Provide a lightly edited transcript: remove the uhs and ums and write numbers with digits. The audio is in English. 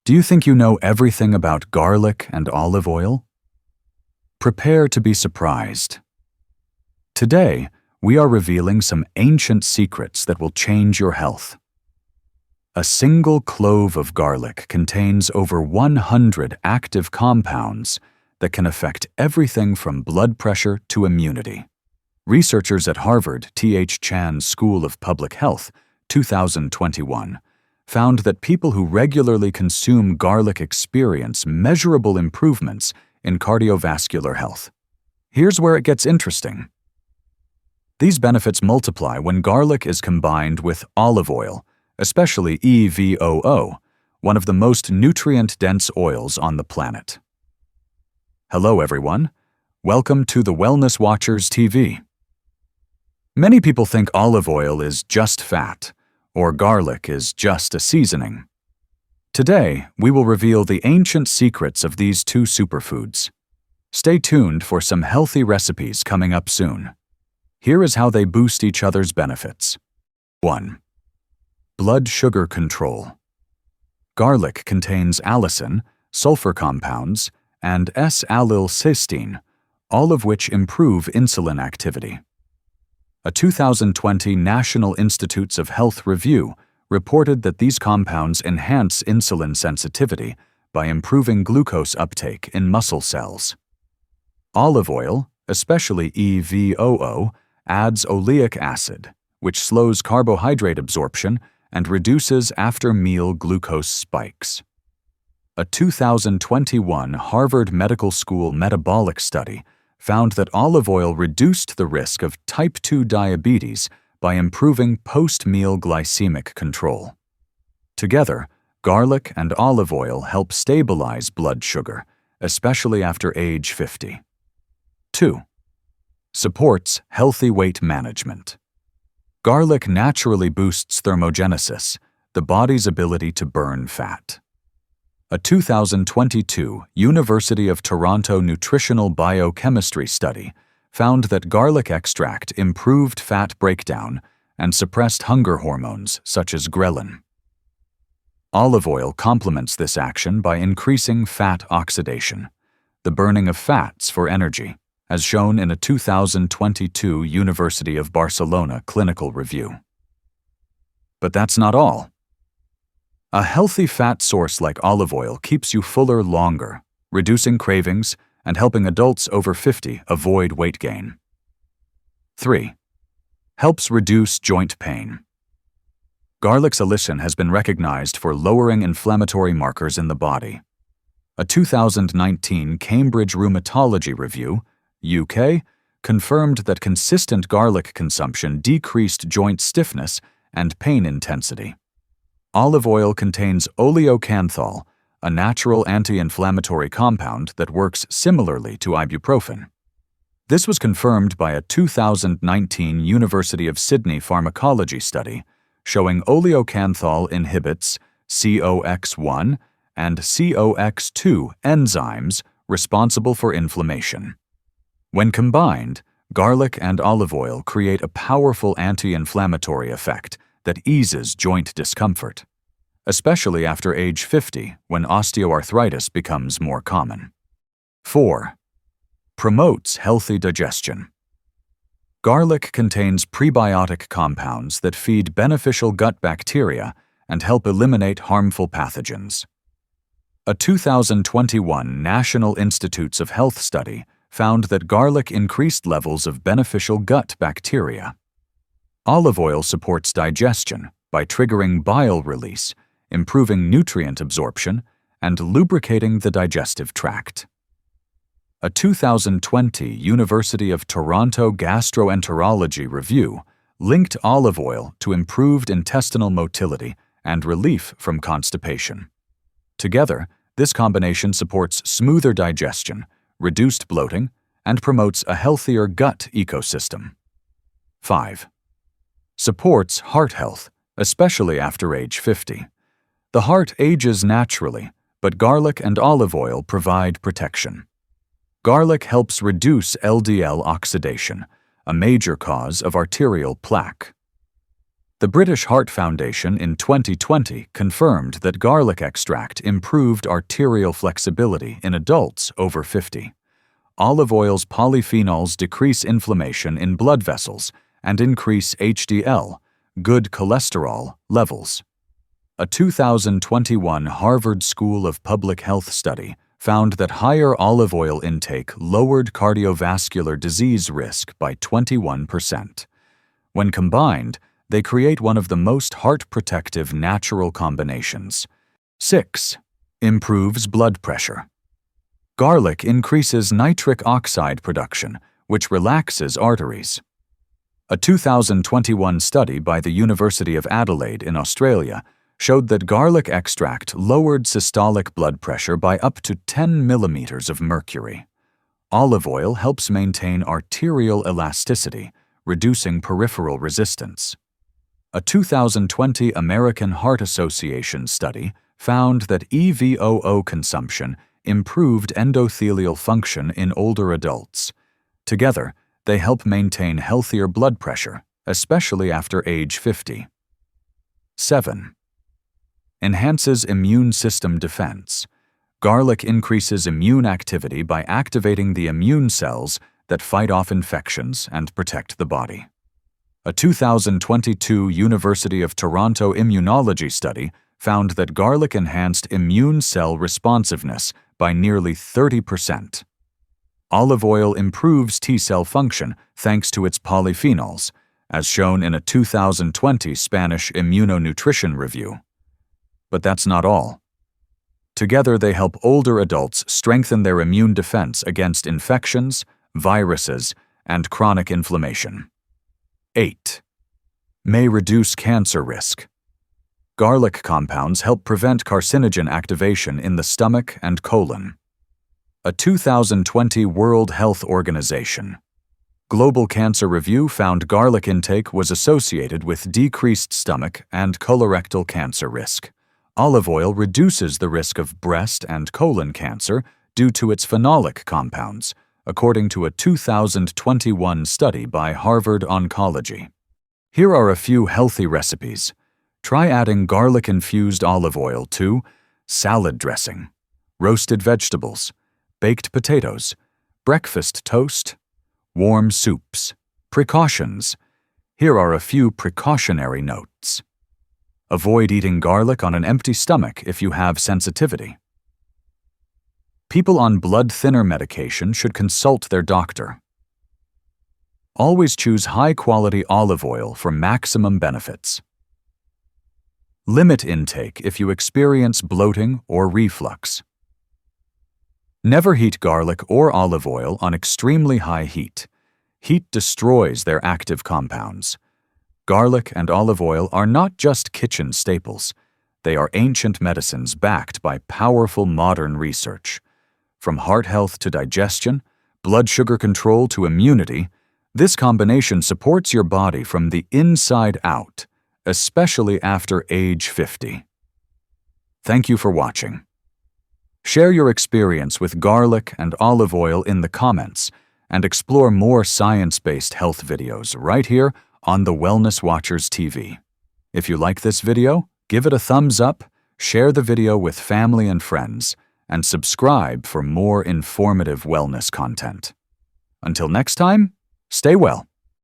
Do you think you know everything about garlic and olive oil? Prepare to be surprised. Today, we are revealing some ancient secrets that will change your health. A single clove of garlic contains over 100 active compounds that can affect everything from blood pressure to immunity. Researchers at Harvard T.H. Chan School of Public Health, 2021, found that people who regularly consume garlic experience measurable improvements in cardiovascular health. Here's where it gets interesting. These benefits multiply when garlic is combined with olive oil, especially EVOO, one of the most nutrient-dense oils on the planet. Hello, everyone. Welcome to the Wellness Watchers TV. Many people think olive oil is just fat, or garlic is just a seasoning. Today, we will reveal the ancient secrets of these two superfoods. Stay tuned for some healthy recipes coming up soon. Here is how they boost each other's benefits. 1. Blood sugar control. Garlic contains allicin, sulfur compounds, and S-allylcysteine, all of which improve insulin activity. A 2020 National Institutes of Health review reported that these compounds enhance insulin sensitivity by improving glucose uptake in muscle cells. Olive oil, especially EVOO, adds oleic acid, which slows carbohydrate absorption and reduces after-meal glucose spikes. A 2021 Harvard Medical School metabolic study found that olive oil reduced the risk of type 2 diabetes by improving post-meal glycemic control. Together, garlic and olive oil help stabilize blood sugar, especially after age 50. 2. Supports healthy weight management. Garlic naturally boosts thermogenesis, the body's ability to burn fat. A 2022 University of Toronto nutritional biochemistry study found that garlic extract improved fat breakdown and suppressed hunger hormones such as ghrelin. Olive oil complements this action by increasing fat oxidation, the burning of fats for energy, as shown in a 2022 University of Barcelona clinical review. But that's not all. A healthy fat source like olive oil keeps you fuller longer, reducing cravings and helping adults over 50 avoid weight gain. 3. Helps reduce joint pain. Garlic's allicin has been recognized for lowering inflammatory markers in the body. A 2019 Cambridge Rheumatology Review, UK, confirmed that consistent garlic consumption decreased joint stiffness and pain intensity. Olive oil contains oleocanthal, a natural anti-inflammatory compound that works similarly to ibuprofen. This was confirmed by a 2019 University of Sydney pharmacology study showing oleocanthal inhibits COX-1 and COX-2 enzymes responsible for inflammation. When combined, garlic and olive oil create a powerful anti-inflammatory effect that eases joint discomfort, especially after age 50 when osteoarthritis becomes more common. 4. Promotes healthy digestion. Garlic contains prebiotic compounds that feed beneficial gut bacteria and help eliminate harmful pathogens. A 2021 National Institutes of Health study found that garlic increased levels of beneficial gut bacteria. Olive oil supports digestion by triggering bile release, improving nutrient absorption, and lubricating the digestive tract. A 2020 University of Toronto gastroenterology review linked olive oil to improved intestinal motility and relief from constipation. Together, this combination supports smoother digestion, reduced bloating, and promotes a healthier gut ecosystem. 5. Supports heart health, especially after age 50. The heart ages naturally, but garlic and olive oil provide protection. Garlic helps reduce LDL oxidation, a major cause of arterial plaque. The British Heart Foundation in 2020 confirmed that garlic extract improved arterial flexibility in adults over 50. Olive oil's polyphenols decrease inflammation in blood vessels and increase HDL, good cholesterol, levels. A 2021 Harvard School of Public Health study found that higher olive oil intake lowered cardiovascular disease risk by 21%. When combined, they create one of the most heart-protective natural combinations. 6. Improves blood pressure. Garlic increases nitric oxide production, which relaxes arteries. A 2021 study by the University of Adelaide in Australia showed that garlic extract lowered systolic blood pressure by up to 10 millimeters of mercury. Olive oil helps maintain arterial elasticity, reducing peripheral resistance. A 2020 American Heart Association study found that EVOO consumption improved endothelial function in older adults. Together, they help maintain healthier blood pressure, especially after age 50. 7. Enhances immune system defense. Garlic increases immune activity by activating the immune cells that fight off infections and protect the body. A 2022 University of Toronto immunology study found that garlic enhanced immune cell responsiveness by nearly 30%. Olive oil improves T-cell function thanks to its polyphenols, as shown in a 2020 Spanish immunonutrition review. But that's not all. Together, they help older adults strengthen their immune defense against infections, viruses, and chronic inflammation. 8. May reduce cancer risk. Garlic compounds help prevent carcinogen activation in the stomach and colon. A 2020 World Health Organization Global Cancer Review found garlic intake was associated with decreased stomach and colorectal cancer risk. Olive oil reduces the risk of breast and colon cancer due to its phenolic compounds, according to a 2021 study by Harvard Oncology. Here are a few healthy recipes. Try adding garlic-infused olive oil to salad dressing, roasted vegetables, baked potatoes, breakfast toast, warm soups. Precautions. Here are a few precautionary notes. Avoid eating garlic on an empty stomach if you have sensitivity. People on blood thinner medication should consult their doctor. Always choose high-quality olive oil for maximum benefits. Limit intake if you experience bloating or reflux. Never heat garlic or olive oil on extremely high heat. Heat destroys their active compounds. Garlic and olive oil are not just kitchen staples. They are ancient medicines backed by powerful modern research. From heart health to digestion, blood sugar control to immunity, this combination supports your body from the inside out, especially after age 50. Thank you for watching. Share your experience with garlic and olive oil in the comments and explore more science-based health videos right here on the Wellness Watchers TV. If you like this video, give it a thumbs up, share the video with family and friends, and subscribe for more informative wellness content. Until next time, stay well.